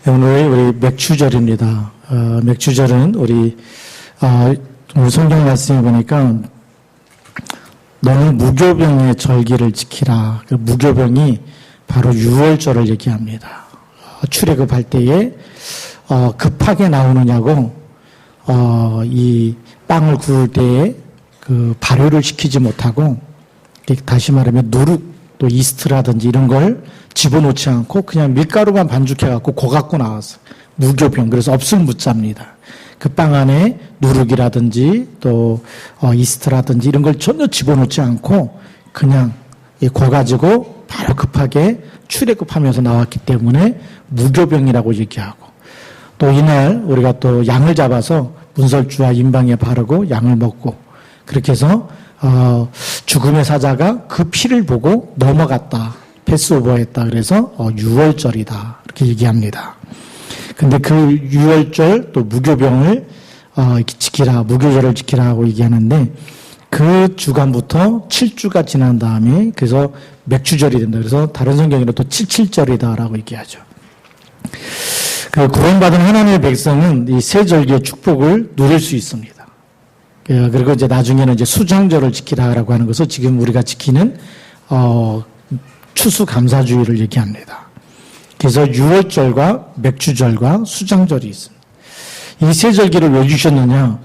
오늘 우리 맥추절입니다. 맥추절은 우리 성경 말씀에 보니까 너는 무교병의 절기를 지키라. 그 무교병이 바로 유월절을 얘기합니다. 출애굽할 때에 급하게 나오느냐고 이 빵을 구울 때에 그 발효를 시키지 못하고, 다시 말하면 누룩 또 이스트라든지 이런 걸 집어넣지 않고 그냥 밀가루만 반죽해갖고 고 갖고 나왔어. 무교병. 그래서 없을 무자입니다. 그 빵 안에 누룩이라든지 또 이스트라든지 이런 걸 전혀 집어넣지 않고 그냥 고 가지고 바로 급하게 출애굽하면서 나왔기 때문에 무교병이라고 얘기하고, 또 이날 우리가 또 양을 잡아서 문설주와 인방에 바르고 양을 먹고, 그렇게 해서 죽음의 사자가 그 피를 보고 넘어갔다, 패스오버했다. 그래서 유월절이다 이렇게 얘기합니다. 근데 그 유월절 또 무교병을 지키라, 무교절을 지키라 하고 얘기하는데, 그 주간부터 7주가 지난 다음에 그래서 맥추절이 된다. 그래서 다른 성경에는 또 77절이다라고 얘기하죠. 그 구원받은 하나님의 백성은 이 세 절기의 축복을 누릴 수 있습니다. 그리고 이제 나중에는 이제 수장절을 지키라라고 하는 것을 지금 우리가 지키는 추수감사주의를 얘기합니다. 그래서 유월절과 맥추절과 수장절이 있습니다. 이 세 절기를 왜 주셨느냐?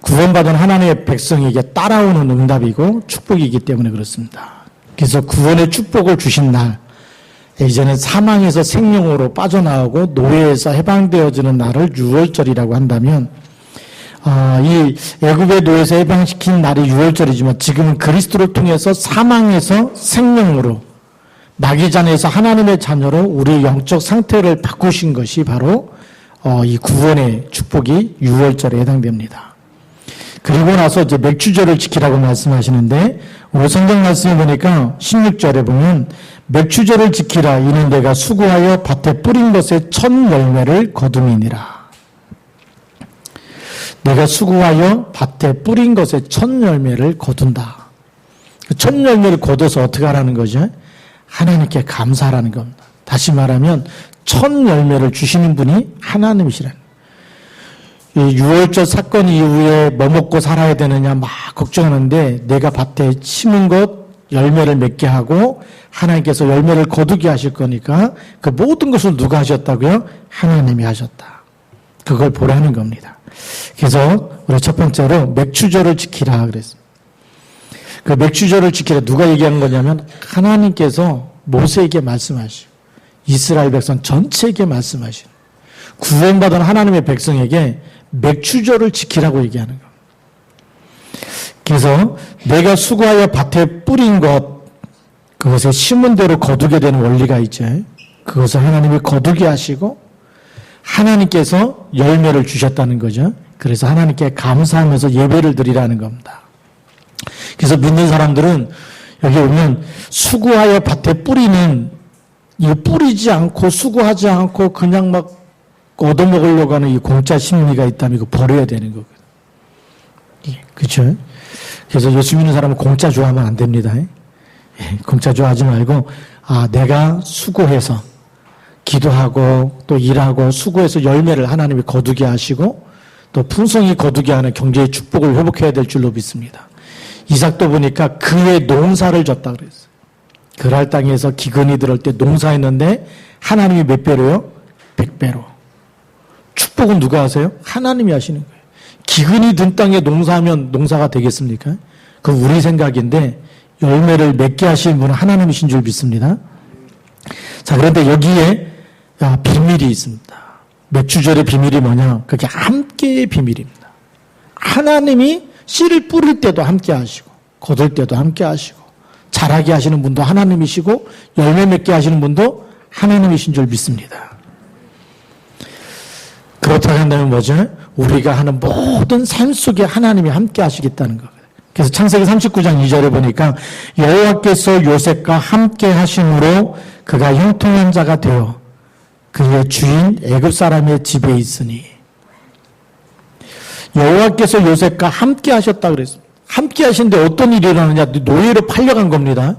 구원받은 하나님의 백성에게 따라오는 응답이고 축복이기 때문에 그렇습니다. 그래서 구원의 축복을 주신 날, 이제는 사망에서 생명으로 빠져나오고 노예에서 해방되어지는 날을 유월절이라고 한다면, 이 애굽의 노예에서 해방시킨 날이 유월절이지만 지금은 그리스도를 통해서 사망에서 생명으로, 마귀잔에서 하나님의 자녀로 우리의 영적 상태를 바꾸신 것이 바로 이 구원의 축복이 유월절에 해당됩니다. 그리고 나서 이제 맥추절을 지키라고 말씀하시는데, 오늘 성경 말씀을 보니까 16절에 보면 맥추절을 지키라. 이는 내가 수고하여 밭에 뿌린 것의 첫 열매를 거둠이니라. 내가 수고하여 밭에 뿌린 것의 첫 열매를 거둔다. 첫 열매를 거둬서 어떻게 하라는 거죠? 하나님께 감사하라는 겁니다. 다시 말하면 첫 열매를 주시는 분이 하나님이시라는. 이 6월절 사건 이후에 뭐 먹고 살아야 되느냐 막 걱정하는데, 내가 밭에 심은 것 열매를 맺게 하고 하나님께서 열매를 거두게 하실 거니까 그 모든 것을 누가 하셨다고요? 하나님이 하셨다. 그걸 보라는 겁니다. 그래서 우리 첫 번째로 맥추절을 지키라 그랬습니다. 그 맥추절을 지키라 누가 얘기한 거냐면 하나님께서 모세에게 말씀하시고 이스라엘 백성 전체에게 말씀하시는, 구원받은 하나님의 백성에게 맥추절을 지키라고 얘기하는 겁니다. 그래서 내가 수고하여 밭에 뿌린 것, 그것에 심은 대로 거두게 되는 원리가 있죠. 그것을 하나님이 거두게 하시고 하나님께서 열매를 주셨다는 거죠. 그래서 하나님께 감사하면서 예배를 드리라는 겁니다. 그래서 믿는 사람들은 여기 오면 수고하여 밭에 뿌리는, 이 뿌리지 않고 수고하지 않고 그냥 막 얻어먹으려고 하는 이 공짜 심리가 있다면 이거 버려야 되는 거거든요. 그렇죠? 그래서 예수 믿는 사람은 공짜 좋아하면 안 됩니다. 공짜 좋아하지 말고, 내가 수고해서 기도하고 또 일하고 수고해서 열매를 하나님이 거두게 하시고 또 풍성히 거두게 하는 경제의 축복을 회복해야 될 줄로 믿습니다. 이삭도 보니까 그의 농사를 줬다 그랬어요. 그랄 땅에서 기근이 들을 때 농사했는데 하나님이 몇 배로요? 100배로. 축복은 누가 하세요? 하나님이 하시는 거예요. 기근이 든 땅에 농사하면 농사가 되겠습니까? 그건 우리 생각인데 열매를 맺게 하시는 분은 하나님이신 줄 믿습니다. 자, 그런데 여기에 비밀이 있습니다. 맥추절의 비밀이 뭐냐? 그게 함께의 비밀입니다. 하나님이 씨를 뿌릴 때도 함께 하시고 거둘 때도 함께 하시고 자라게 하시는 분도 하나님이시고 열매 맺게 하시는 분도 하나님이신 줄 믿습니다. 그렇다고 한다면 뭐죠? 우리가 하는 모든 삶 속에 하나님이 함께 하시겠다는 거예요. 그래서 창세기 39장 2절에 보니까 여호와께서 요셉과 함께 하심으로 그가 형통한 자가 되어 그의 주인 애굽 사람의 집에 있으니, 여호와께서 요셉과 함께 하셨다 그랬습니다. 함께 하신데 어떤 일이 일어나느냐? 노예로 팔려간 겁니다.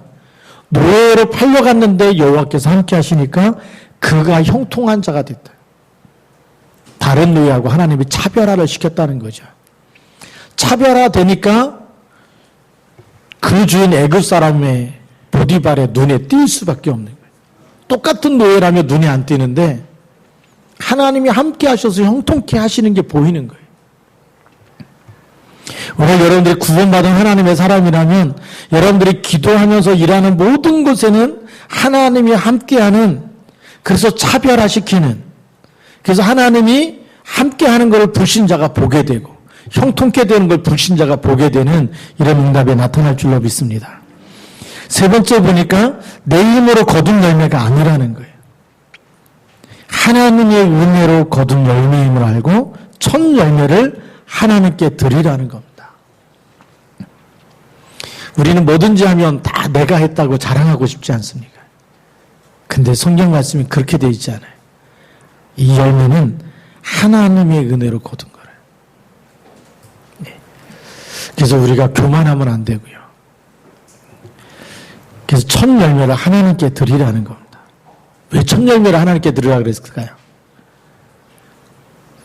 노예로 팔려갔는데 여호와께서 함께 하시니까 그가 형통한 자가 됐다. 다른 노예하고 하나님이 차별화를 시켰다는 거죠. 차별화되니까 그 주인 애굽 사람의 보디발의 눈에 띌 수밖에 없는 거예요. 똑같은 노예라면 눈에 안 띄는데 하나님이 함께 하셔서 형통케 하시는 게 보이는 거예요. 오늘 여러분들이 구원받은 하나님의 사람이라면 여러분들이 기도하면서 일하는 모든 곳에는 하나님이 함께하는, 그래서 차별화시키는, 그래서 하나님이 함께하는 것을 불신자가 보게 되고 형통케 되는 걸 불신자가 보게 되는 이런 응답이 나타날 줄로 믿습니다. 세 번째 보니까 내 힘으로 거둔 열매가 아니라는 거예요. 하나님의 은혜로 거둔 열매임을 알고 첫 열매를 하나님께 드리라는 겁니다. 우리는 뭐든지 하면 다 내가 했다고 자랑하고 싶지 않습니까? 근데 성경 말씀이 그렇게 되어 있지 않아요. 이 열매는 하나님의 은혜로 거둔 거예요. 네. 그래서 우리가 교만하면 안 되고요. 그래서 첫 열매를 하나님께 드리라는 겁니다. 왜 첫 열매를 하나님께 드리라고 그랬을까요?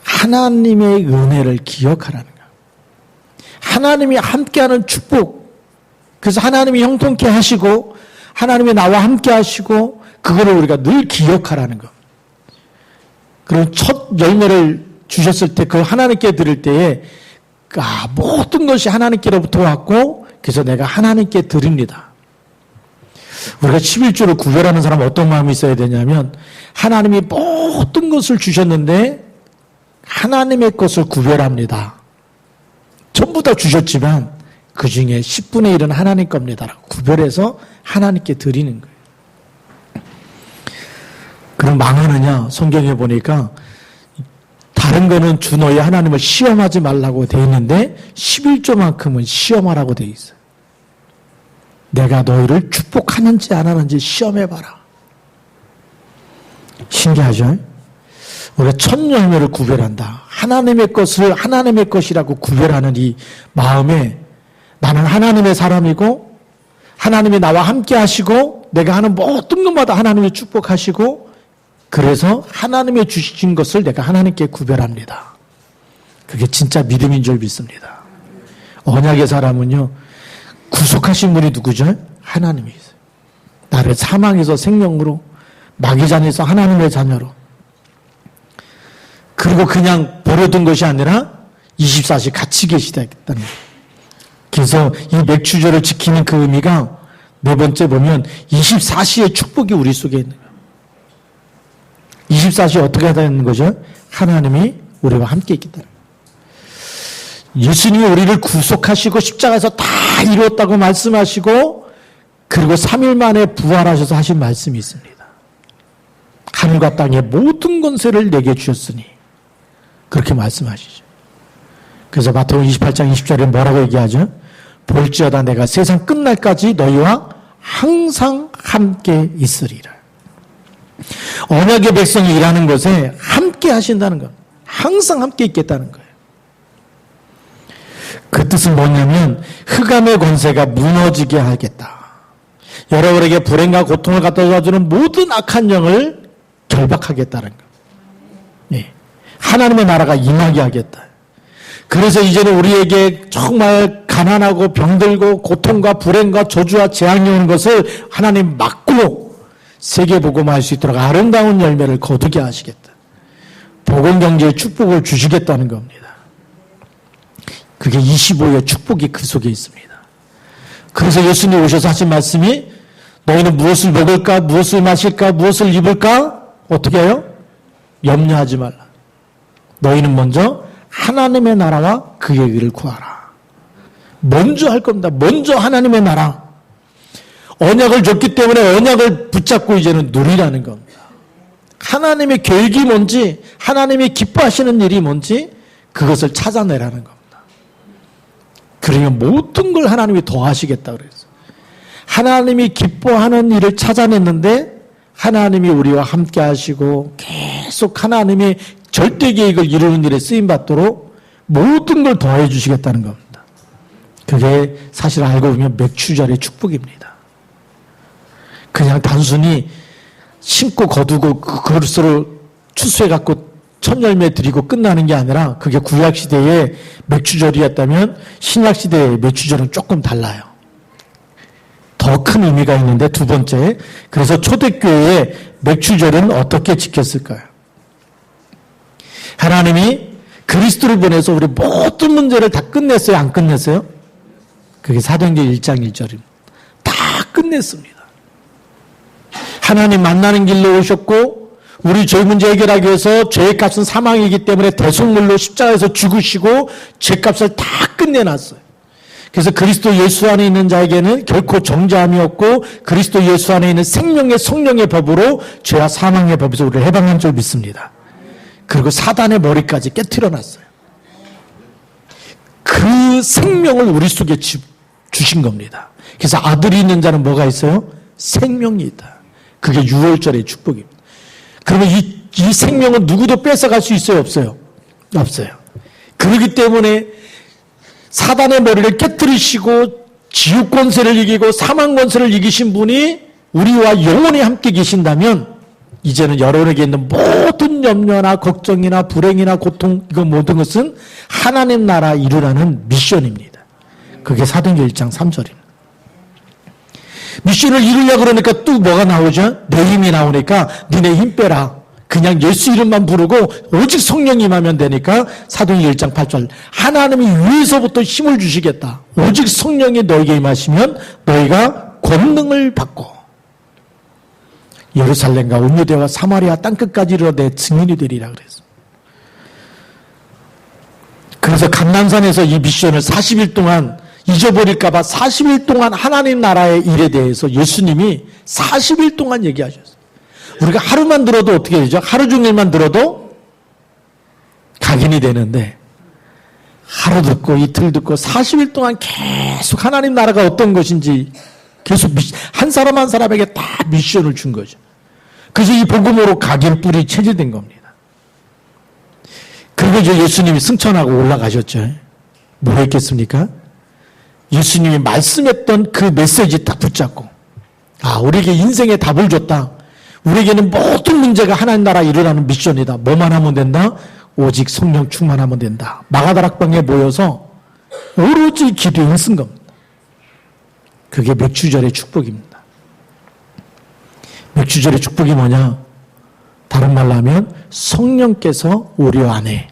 하나님의 은혜를 기억하라는 거예요. 하나님이 함께하는 축복. 그래서 하나님이 형통케 하시고 하나님이 나와 함께 하시고 그거를 우리가 늘 기억하라는 거. 그리고 첫 열매를 주셨을 때 그 하나님께 드릴 때에 모든 것이 하나님께로부터 왔고 그래서 내가 하나님께 드립니다. 우리가 11조를 구별하는 사람은 어떤 마음이 있어야 되냐면 하나님이 모든 것을 주셨는데 하나님의 것을 구별합니다. 전부 다 주셨지만 그 중에 10분의 1은 하나님 겁니다라고 구별해서 하나님께 드리는 거예요. 그럼 망하느냐? 성경에 보니까 다른 거는 주 너희 하나님을 시험하지 말라고 되어 있는데 11조만큼은 시험하라고 되어 있어요. 내가 너희를 축복하는지 안 하는지 시험해봐라. 신기하죠? 우리가 첫 열매를 구별한다. 하나님의 것을 하나님의 것이라고 구별하는 이 마음에 나는 하나님의 사람이고 하나님이 나와 함께 하시고 내가 하는 모든 것마다 하나님이 축복하시고 그래서 하나님의 주신 것을 내가 하나님께 구별합니다. 그게 진짜 믿음인 줄 믿습니다. 언약의 사람은요. 구속하신 분이 누구죠? 하나님이세요. 나를 사망에서 생명으로 마귀잔에서 하나님의 자녀로 그리고 그냥 버려둔 것이 아니라 24시 같이 계시다는 거예요. 그래서 이 맥주절을 지키는 그 의미가 네 번째 보면 24시의 축복이 우리 속에 있는 거예요. 24시 어떻게 하다는 거죠? 하나님이 우리와 함께 있기 때문에. 예수님이 우리를 구속하시고 십자가에서 다 이루었다고 말씀하시고 그리고 3일 만에 부활하셔서 하신 말씀이 있습니다. 하늘과 땅의 모든 권세를 내게 주셨으니 그렇게 말씀하시죠. 그래서 마태복음 28장 20절에 뭐라고 얘기하죠? 볼지어다 내가 세상 끝날까지 너희와 항상 함께 있으리라. 언약의 백성이 일하는 것에 함께 하신다는 것. 항상 함께 있겠다는 거예요. 그 뜻은 뭐냐면 흑암의 권세가 무너지게 하겠다. 여러분에게 불행과 고통을 갖다 주는 모든 악한 영을 결박하겠다는 것. 네. 하나님의 나라가 임하게 하겠다. 그래서 이제는 우리에게 정말 가난하고 병들고 고통과 불행과 저주와 재앙이 오는 것을 하나님 막고 세계복음화할 수 있도록 아름다운 열매를 거두게 하시겠다. 복음경제의 축복을 주시겠다는 겁니다. 그게 25의 축복이 그 속에 있습니다. 그래서 예수님 오셔서 하신 말씀이 너희는 무엇을 먹을까, 무엇을 마실까, 무엇을 입을까? 어떻게 해요? 염려하지 말라. 너희는 먼저 하나님의 나라와 그의 의를 구하라. 먼저 할 겁니다. 먼저 하나님의 나라. 언약을 줬기 때문에 언약을 붙잡고 이제는 누리라는 겁니다. 하나님의 계획이 뭔지, 하나님이 기뻐하시는 일이 뭔지 그것을 찾아내라는 겁니다. 그러면 모든 걸 하나님이 더하시겠다 그랬어요. 하나님이 기뻐하는 일을 찾아냈는데 하나님이 우리와 함께 하시고 계속 하나님이 절대 계획을 이루는 일에 쓰임받도록 모든 걸 더해 주시겠다는 겁니다. 그게 사실 알고 보면 맥추절의 축복입니다. 그냥 단순히 심고 거두고 그것으로 추수해 갖고 첫 열매 드리고 끝나는 게 아니라 그게 구약시대의 맥주절이었다면 신약시대의 맥주절은 조금 달라요. 더 큰 의미가 있는데 두 번째, 그래서 초대교회의 맥주절은 어떻게 지켰을까요? 하나님이 그리스도를 보내서 우리 모든 문제를 다 끝냈어요? 안 끝냈어요? 그게 사도행전 1장 1절입니다. 다 끝냈습니다. 하나님 만나는 길로 오셨고 우리 죄 문제 해결하기 위해서 죄의 값은 사망이기 때문에 대속물로 십자가에서 죽으시고 죄값을 다 끝내놨어요. 그래서 그리스도 예수 안에 있는 자에게는 결코 정죄함이 없고 그리스도 예수 안에 있는 생명의 성령의 법으로 죄와 사망의 법에서 우리를 해방한 줄 믿습니다. 그리고 사단의 머리까지 깨트려놨어요. 그 생명을 우리 속에 주신 겁니다. 그래서 아들이 있는 자는 뭐가 있어요? 생명이 있다. 그게 유월절의 축복입니다. 그러면 이 생명은 누구도 뺏어갈 수 있어요? 없어요? 없어요. 그렇기 때문에 사단의 머리를 깨뜨리시고 지옥 권세를 이기고 사망 권세를 이기신 분이 우리와 영원히 함께 계신다면 이제는 여러분에게 있는 모든 염려나 걱정이나 불행이나 고통 이거 모든 것은 하나님 나라 이루라는 미션입니다. 그게 사도행전 1장 3절입니다. 미션을 이루려고 그러니까 또 뭐가 나오죠? 내 힘이 나오니까 니네 힘 빼라. 그냥 예수 이름만 부르고 오직 성령이 임하면 되니까 사도행전 1장 8절 하나님이 위에서부터 힘을 주시겠다. 오직 성령이 너에게 임하시면 너희가 권능을 받고 예루살렘과 온 유대와 사마리아 땅끝까지 이르러 내 증인이 되리라 그랬습니다. 그래서 감람산에서 이 미션을 40일 동안 잊어버릴까 봐 40일 동안 하나님 나라의 일에 대해서 예수님이 40일 동안 얘기하셨어요. 우리가 하루만 들어도 어떻게 되죠? 하루 종일만 들어도 각인이 되는데 하루 듣고 이틀 듣고 40일 동안 계속 하나님 나라가 어떤 것인지 계속 한 사람 한 사람에게 다 미션을 준 거죠. 그래서 이 복음으로 각인 뿔이 체질된 겁니다. 그리고 이제 예수님이 승천하고 올라가셨죠. 뭐 했겠습니까? 예수님이 말씀했던 그 메시지 딱 붙잡고 우리에게 인생의 답을 줬다. 우리에게는 모든 문제가 하나님 나라 이루라는 미션이다. 뭐만 하면 된다? 오직 성령 충만하면 된다. 마가다락방에 모여서 오로지 기도에 힘쓴 겁니다. 그게 맥주절의 축복입니다. 맥주절의 축복이 뭐냐? 다른 말로 하면 성령께서 우리 안에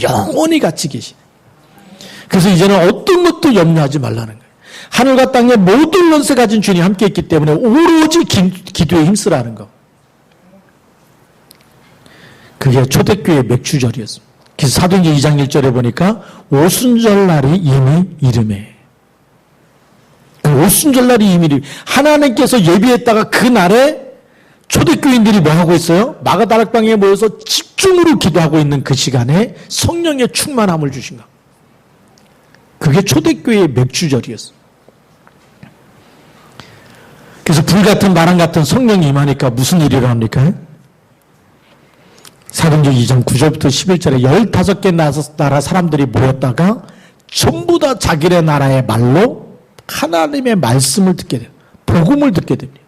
영원히 같이 계시네. 그래서 이제는 어떤 것도 염려하지 말라는 거예요. 하늘과 땅의 모든 권세 가진 주님이 함께 있기 때문에 오로지 기도에 힘쓰라는 거. 그게 초대교회의 맥주절이었습니다. 그래서 사도행전 2장 1절에 보니까 오순절날이 이미 이름에 오순절날이 이미 하나님께서 예비했다가 그날에 초대교인들이 뭐 하고 있어요? 마가다락방에 모여서 집중으로 기도하고 있는 그 시간에 성령의 충만함을 주신 것. 그게 초대교회의 맥주절이었어요. 그래서 불같은 바람 같은 성령이 임하니까 무슨 일이 일어납니까? 사도행전 2장 9절부터 11절에 15개 나라 사람들이 모였다가 전부 다 자기네 나라의 말로 하나님의 말씀을 듣게 돼요. 복음을 듣게 됩니다.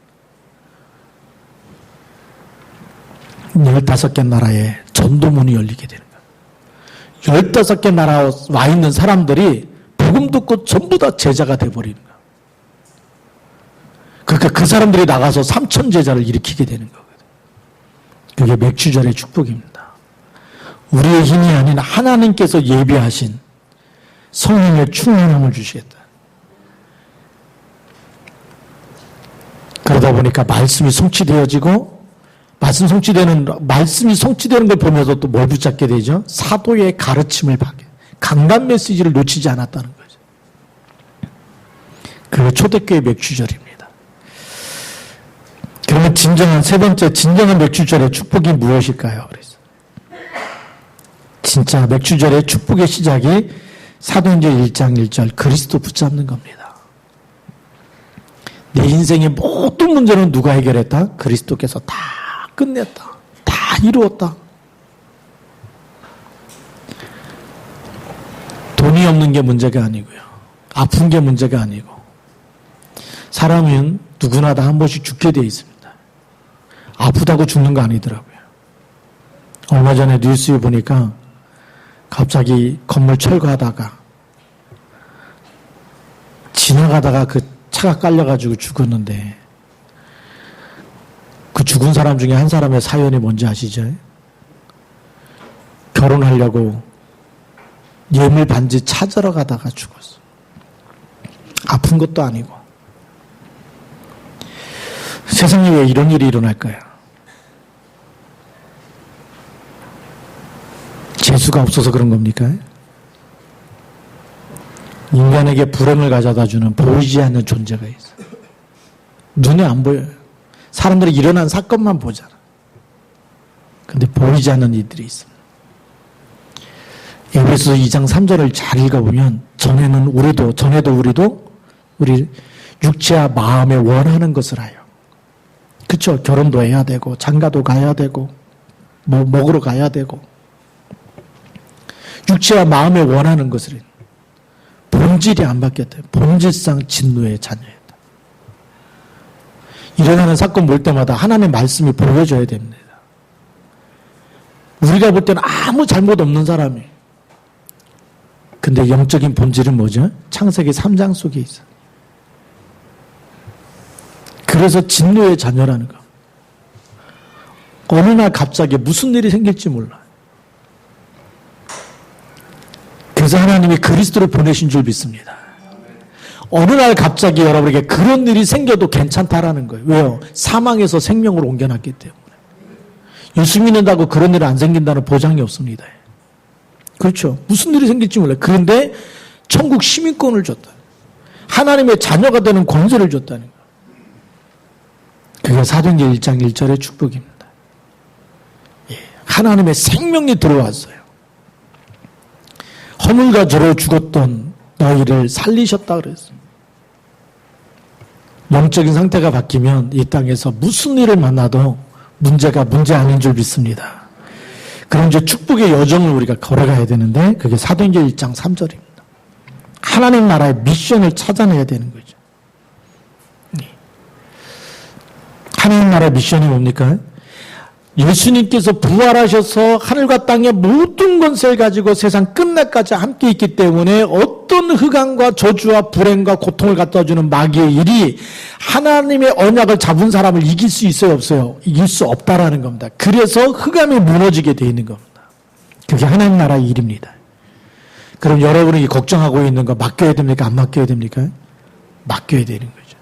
15개 나라에 전도문이 열리게 되는 거예요. 15개 나라 와 있는 사람들이 복음 듣고 전부 다 제자가 돼버리는 거예요. 그러니까 그 사람들이 나가서 3천 제자를 일으키게 되는 거거든요. 그게 맥주절의 축복입니다. 우리의 힘이 아닌 하나님께서 예비하신 성령의 충만함을 주시겠다. 그러다 보니까 말씀이 성취되어지고 말씀이 성취되는 걸 보면서 또 뭘 붙잡게 되죠? 사도의 가르침을 받게. 강단 메시지를 놓치지 않았다는 거죠. 그게 초대교회 맥주절입니다. 그러면 세 번째 진정한 맥주절의 축복이 무엇일까요? 그래서 진짜 맥주절의 축복의 시작이 사도행전 1장 1절 그리스도 붙잡는 겁니다. 내 인생의 모든 문제는 누가 해결했다? 그리스도께서 다 끝냈다. 다 이루었다. 돈이 없는 게 문제가 아니고요. 아픈 게 문제가 아니고 사람은 누구나 다 한 번씩 죽게 돼 있습니다. 아프다고 죽는 거 아니더라고요. 얼마 전에 뉴스에 보니까 갑자기 건물 철거하다가 지나가다가 그 차가 깔려가지고 죽었는데 그 죽은 사람 중에 한 사람의 사연이 뭔지 아시죠? 결혼하려고 예물 반지 찾으러 가다가 죽었어. 아픈 것도 아니고. 세상에 왜 이런 일이 일어날까요? 재수가 없어서 그런 겁니까? 인간에게 불행을 가져다 주는 보이지 않는 존재가 있어. 눈에 안 보여요. 사람들이 일어난 사건만 보잖아. 근데 보이지 않는 일들이 있습니다. 에베소서 2장 3절을 잘 읽어보면 전에도 우리도 우리 육체와 마음에 원하는 것을 하여. 그쵸? 결혼도 해야 되고 장가도 가야 되고 뭐 먹으러 가야 되고 육체와 마음에 원하는 것을 해요. 본질이 안 바뀌었대요. 본질상 진노의 자녀였다. 일어나는 사건 볼 때마다 하나님의 말씀이 보여줘야 됩니다. 우리가 볼 때는 아무 잘못 없는 사람이에요. 근데 영적인 본질은 뭐죠? 창세기 3장 속에 있어요. 그래서 진노의 자녀라는 거. 어느 날 갑자기 무슨 일이 생길지 몰라요. 그래서 하나님이 그리스도를 보내신 줄 믿습니다. 어느 날 갑자기 여러분에게 그런 일이 생겨도 괜찮다라는 거예요. 왜요? 사망에서 생명으로 옮겨놨기 때문에. 예수 믿는다고 그런 일이 안 생긴다는 보장이 없습니다. 그렇죠. 무슨 일이 생길지 몰라요. 그런데 천국 시민권을 줬다. 하나님의 자녀가 되는 권세를 줬다는 거예요. 그게 사도행전 1장 1절의 축복입니다. 예, 하나님의 생명이 들어왔어요. 허물과 죄로 죽었던 너희를 살리셨다 그랬어요. 영적인 상태가 바뀌면 이 땅에서 무슨 일을 만나도 문제가 문제 아닌 줄 믿습니다. 그럼 이제 축복의 여정을 우리가 걸어가야 되는데 그게 사도행전 1장 3절입니다. 하나님 나라의 미션을 찾아내야 되는 거죠. 하나님 나라의 미션이 뭡니까? 예수님께서 부활하셔서 하늘과 땅의 모든 권세를 가지고 세상 끝날까지 함께 있기 때문에 어떤 흑암과 저주와 불행과 고통을 갖다 주는 마귀의 일이 하나님의 언약을 잡은 사람을 이길 수 있어요, 없어요? 이길 수 없다라는 겁니다. 그래서 흑암이 무너지게 되어 있는 겁니다. 그게 하나님 나라의 일입니다. 그럼 여러분이 걱정하고 있는 거 맡겨야 됩니까? 안 맡겨야 됩니까? 맡겨야 되는 거죠.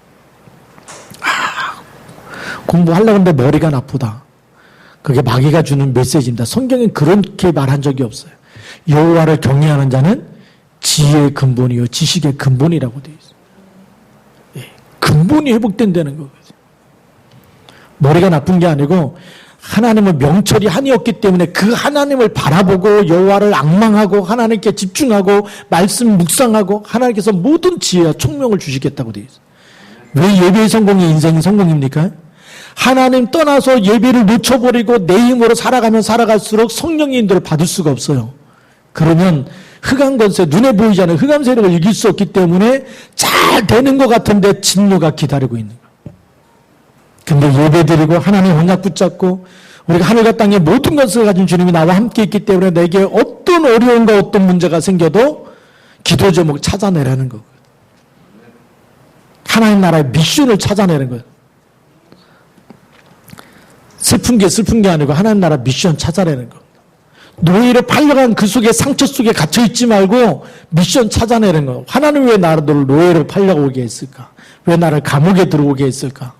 공부하려고 하는데 머리가 나쁘다. 그게 마귀가 주는 메시지입니다. 성경엔 그렇게 말한 적이 없어요. 여호와를 경외하는 자는 지혜의 근본이요 지식의 근본이라고 되어 있어요. 예, 근본이 회복된다는 거거든요. 머리가 나쁜 게 아니고 하나님을 명철이 한이 없기 때문에 그 하나님을 바라보고 여호와를 앙망하고 하나님께 집중하고 말씀 묵상하고 하나님께서 모든 지혜와 총명을 주시겠다고 되어 있어요. 왜 예배의 성공이 인생의 성공입니까? 하나님 떠나서 예배를 놓쳐버리고 내 힘으로 살아가면 살아갈수록 성령의 인도를 받을 수가 없어요. 그러면 흑암 권세, 눈에 보이지 않는 흑암 세력을 이길 수 없기 때문에 잘 되는 것 같은데 진노가 기다리고 있는 거예요. 근데 예배 드리고 하나님 언약 붙잡고 우리가 하늘과 땅의 모든 것을 가진 주님이 나와 함께 있기 때문에 내게 어떤 어려움과 어떤 문제가 생겨도 기도 제목 찾아내라는 거예요. 하나님 나라의 미션을 찾아내는 거예요. 슬픈 게 아니고 하나님 나라 미션 찾아내는 겁니다. 노예로 팔려간 그 속에 상처 속에 갇혀 있지 말고 미션 찾아내는 거예요. 하나님 왜 나를 노예로 팔려오게 했을까? 왜 나를 감옥에 들어오게 했을까?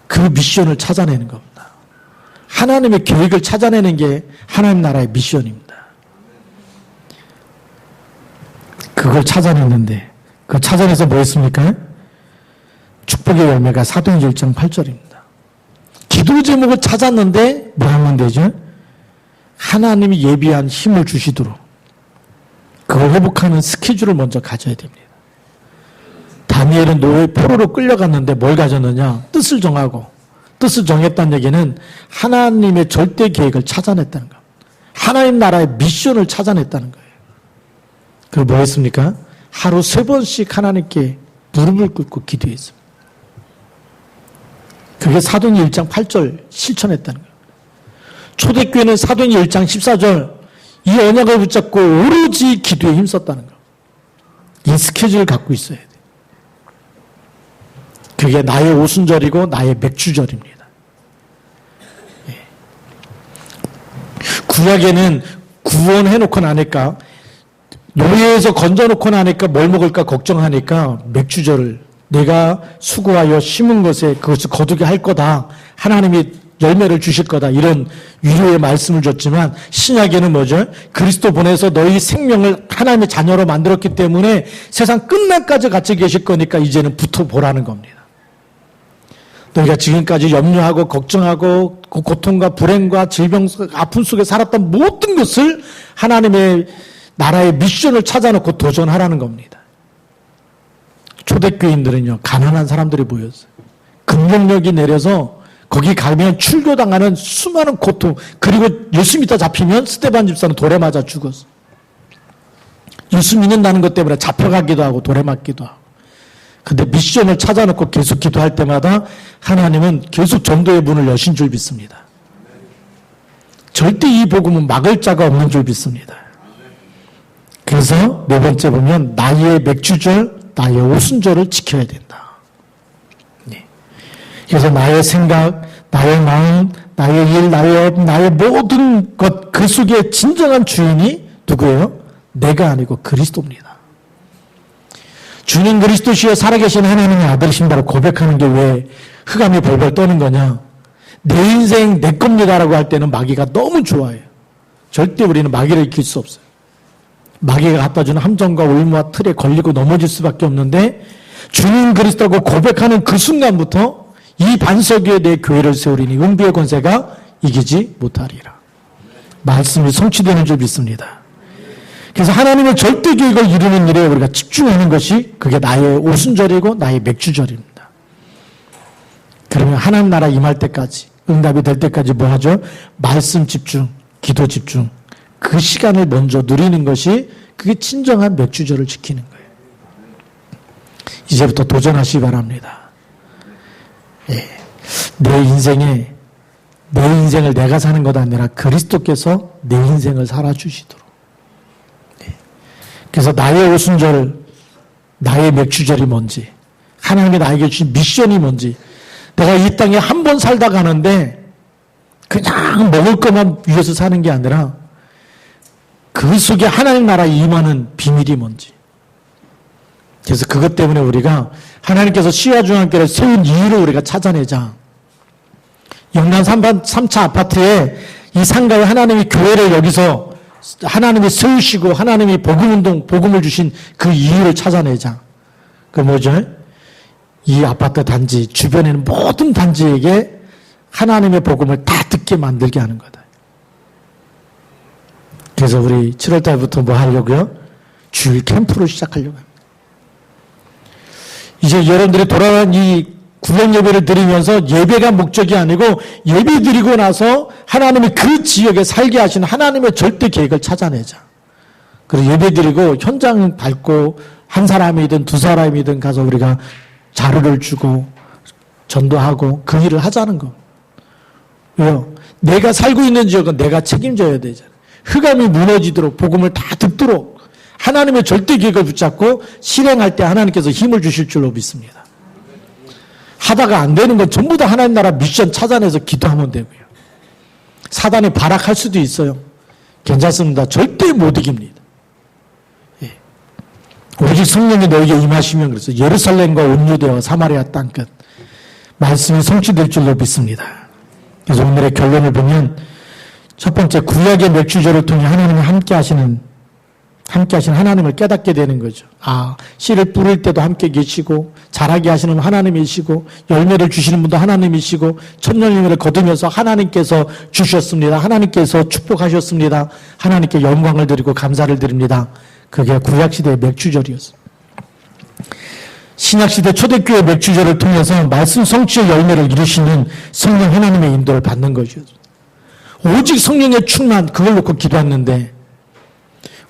그 미션을 찾아내는 겁니다. 하나님의 계획을 찾아내는 게 하나님 나라의 미션입니다. 그걸 찾아냈는데 그 찾아내서 뭐 했습니까? 축복의 열매가 사도행전 1장 8절입니다. 기도 제목을 찾았는데 뭐 하면 되죠? 하나님이 예비한 힘을 주시도록 그걸 회복하는 스케줄을 먼저 가져야 됩니다. 다니엘은 노예 포로로 끌려갔는데 뭘 가졌느냐? 뜻을 정하고 뜻을 정했다는 얘기는 하나님의 절대 계획을 찾아냈다는 거. 하나님 나라의 미션을 찾아냈다는 거예요. 그리고 뭐 했습니까? 하루 3번씩 하나님께 무릎을 꿇고 기도했습니다. 그게 사도행전 1장 8절 실천했다는 거예요. 초대교회는 사도행전 1장 14절 이 언약을 붙잡고 오로지 기도에 힘썼다는 거. 이 스케줄을 갖고 있어야 돼. 그게 나의 오순절이고 나의 맥주절입니다. 구약에는 구원해놓고 나니까 노예에서 건져놓고 나니까 뭘 먹을까 걱정하니까 맥주절을 내가 수고하여 심은 것에 그것을 거두게 할 거다. 하나님이 열매를 주실 거다. 이런 위로의 말씀을 줬지만 신약에는 뭐죠? 그리스도 보내서 너희 생명을 하나님의 자녀로 만들었기 때문에 세상 끝날까지 같이 계실 거니까 이제는 붙어보라는 겁니다. 너희가 지금까지 염려하고 걱정하고 고통과 불행과 질병, 아픔 속에 살았던 모든 것을 하나님의 나라의 미션을 찾아놓고 도전하라는 겁니다. 초대교인들은요, 가난한 사람들이 모였어요. 금경력이 내려서 거기 가면 출교당하는 수많은 고통, 그리고 예수 믿다 잡히면 스데반 집사는 돌에 맞아 죽었어. 예수 믿는다는 것 때문에 잡혀가기도 하고 돌에 맞기도 하고. 근데 미션을 찾아놓고 계속 기도할 때마다 하나님은 계속 전도의 문을 여신 줄 믿습니다. 절대 이 복음은 막을 자가 없는 줄 믿습니다. 그래서 네 번째 보면 나의 맥주절, 나의 오순절을 지켜야 된다. 네. 그래서 나의 생각, 나의 마음, 나의 일, 나의 업, 나의 모든 것, 그 속에 진정한 주인이 누구예요? 내가 아니고 그리스도입니다. 주는 그리스도시여 살아계신 하나님의 아들이신다고 고백하는 게 왜 흑암이 벌벌 떠는 거냐? 내 인생 내 겁니다라고 할 때는 마귀가 너무 좋아해요. 절대 우리는 마귀를 이길 수 없어요. 마귀가 갖다주는 함정과 올무와 틀에 걸리고 넘어질 수밖에 없는데 주는 그리스도라고 고백하는 그 순간부터 이 반석 위에 내 교회를 세우리니 음부의 권세가 이기지 못하리라. 말씀이 성취되는 줄 믿습니다. 그래서 하나님의 절대 계획을 이루는 일에 우리가 집중하는 것이 그게 나의 오순절이고 나의 맥주절입니다. 그러면 하나님 나라 임할 때까지 응답이 될 때까지 뭐 하죠? 말씀 집중, 기도 집중. 그 시간을 먼저 누리는 것이 그게 진정한 맥주절을 지키는 거예요. 이제부터 도전하시기 바랍니다. 예. 내 인생을 내가 사는 것 아니라 그리스도께서 내 인생을 살아주시도록. 그래서 나의 오순절, 나의 맥주절이 뭔지, 하나님이 나에게 주신 미션이 뭔지, 내가 이 땅에 한 번 살다 가는데 그냥 먹을 것만 위해서 사는 게 아니라 그 속에 하나님 나라에 임하는 비밀이 뭔지. 그래서 그것 때문에 우리가 하나님께서 시와중앙교회를 세운 이유를 우리가 찾아내자. 영남 3차 아파트에 이 상가에 하나님이 교회를 여기서 하나님이 세우시고 하나님이 복음운동, 복음을 주신 그 이유를 찾아내자. 그 뭐죠? 이 아파트 단지, 주변에 있는 모든 단지에게 하나님의 복음을 다 듣게 만들게 하는 거다. 그래서 우리 7월 달부터 뭐 하려고요? 주일 캠프를 시작하려고 합니다. 이제 여러분들이 돌아간 이 구원 예배를 드리면서 예배가 목적이 아니고 예배 드리고 나서 하나님이 그 지역에 살게 하시는 하나님의 절대 계획을 찾아내자. 그리고 예배 드리고 현장 밟고 한 사람이든 두 사람이든 가서 우리가 자료를 주고 전도하고 그 일을 하자는 거. 왜요? 내가 살고 있는 지역은 내가 책임져야 되잖아요. 흑암이 무너지도록 복음을 다 듣도록 하나님의 절대 계획을 붙잡고 실행할 때 하나님께서 힘을 주실 줄로 믿습니다. 하다가 안 되는 건 전부 다 하나님 나라 미션 찾아내서 기도하면 되고요. 사단이 발악할 수도 있어요. 괜찮습니다. 절대 못 이깁니다. 예. 오직 성령이 너에게 임하시면 그래서 예루살렘과 온 유대와 사마리아 땅끝 말씀이 성취될 줄로 믿습니다. 그래서 오늘의 결론을 보면 첫 번째 구약의 맥주절을 통해 하나님이 함께 하시는 하나님을 깨닫게 되는 거죠. 아, 씨를 뿌릴 때도 함께 계시고 자라게 하시는 하나님이시고 열매를 주시는 분도 하나님이시고 천년열매를 거두면서 하나님께서 주셨습니다. 하나님께서 축복하셨습니다. 하나님께 영광을 드리고 감사를 드립니다. 그게 구약시대의 맥주절이었습니다. 신약시대 초대교회 맥주절을 통해서 말씀 성취의 열매를 이루시는 성령 하나님의 인도를 받는 것이었습니다. 오직 성령의 충만 그걸 놓고 기도했는데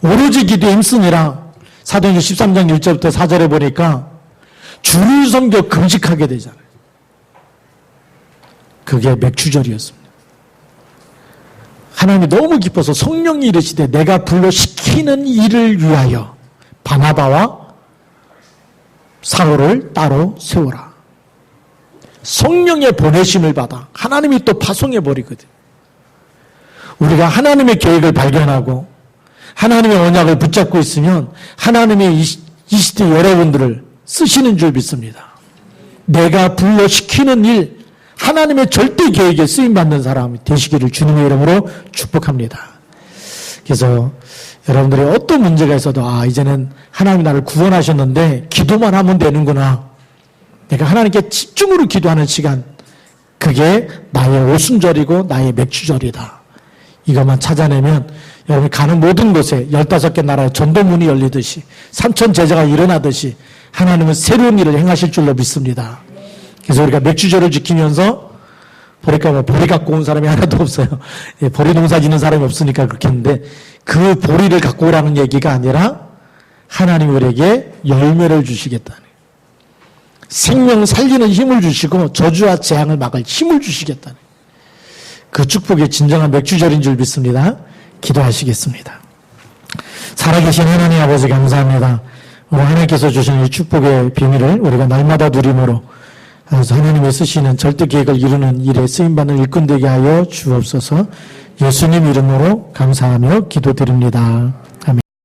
오로지 기도에 힘쓰니라 사도행전 13장 1절부터 4절에 보니까 주를 섬겨 금식하게 되잖아요. 그게 맥주절이었습니다. 하나님이 너무 기뻐서 성령이 이르시되 내가 불러 시키는 일을 위하여 바나바와 사울을 따로 세우라. 성령의 보내심을 받아 하나님이 또 파송해 버리거든. 우리가 하나님의 계획을 발견하고 하나님의 언약을 붙잡고 있으면 하나님의 이 시대 여러분들을 쓰시는 줄 믿습니다. 내가 불러 시키는 일, 하나님의 절대 계획에 쓰임받는 사람이 되시기를 주님의 이름으로 축복합니다. 그래서 여러분들이 어떤 문제가 있어도 이제는 하나님이 나를 구원하셨는데 기도만 하면 되는구나. 내가 하나님께 집중으로 기도하는 시간, 그게 나의 오순절이고 나의 맥주절이다. 이것만 찾아내면 여러분이 가는 모든 곳에 15개 나라의 전도문이 열리듯이 산천 제자가 일어나듯이 하나님은 새로운 일을 행하실 줄로 믿습니다. 그래서 우리가 맥주절을 지키면서 보니까 보리 갖고 온 사람이 하나도 없어요. 보리 농사 짓는 사람이 없으니까 그렇게 했는데 그 보리를 갖고 오라는 얘기가 아니라 하나님 우리에게 열매를 주시겠다는, 생명 살리는 힘을 주시고 저주와 재앙을 막을 힘을 주시겠다는 그 축복이 진정한 맥주절인 줄 믿습니다. 기도하시겠습니다. 살아계신 하나님 아버지 감사합니다. 우리 하나님께서 주신 이 축복의 비밀을 우리가 날마다 누림으로 그래서 하나님의 쓰시는 절대 계획을 이루는 일에 쓰임받는 일꾼 되게 하여 주옵소서. 예수님 이름으로 감사하며 기도드립니다.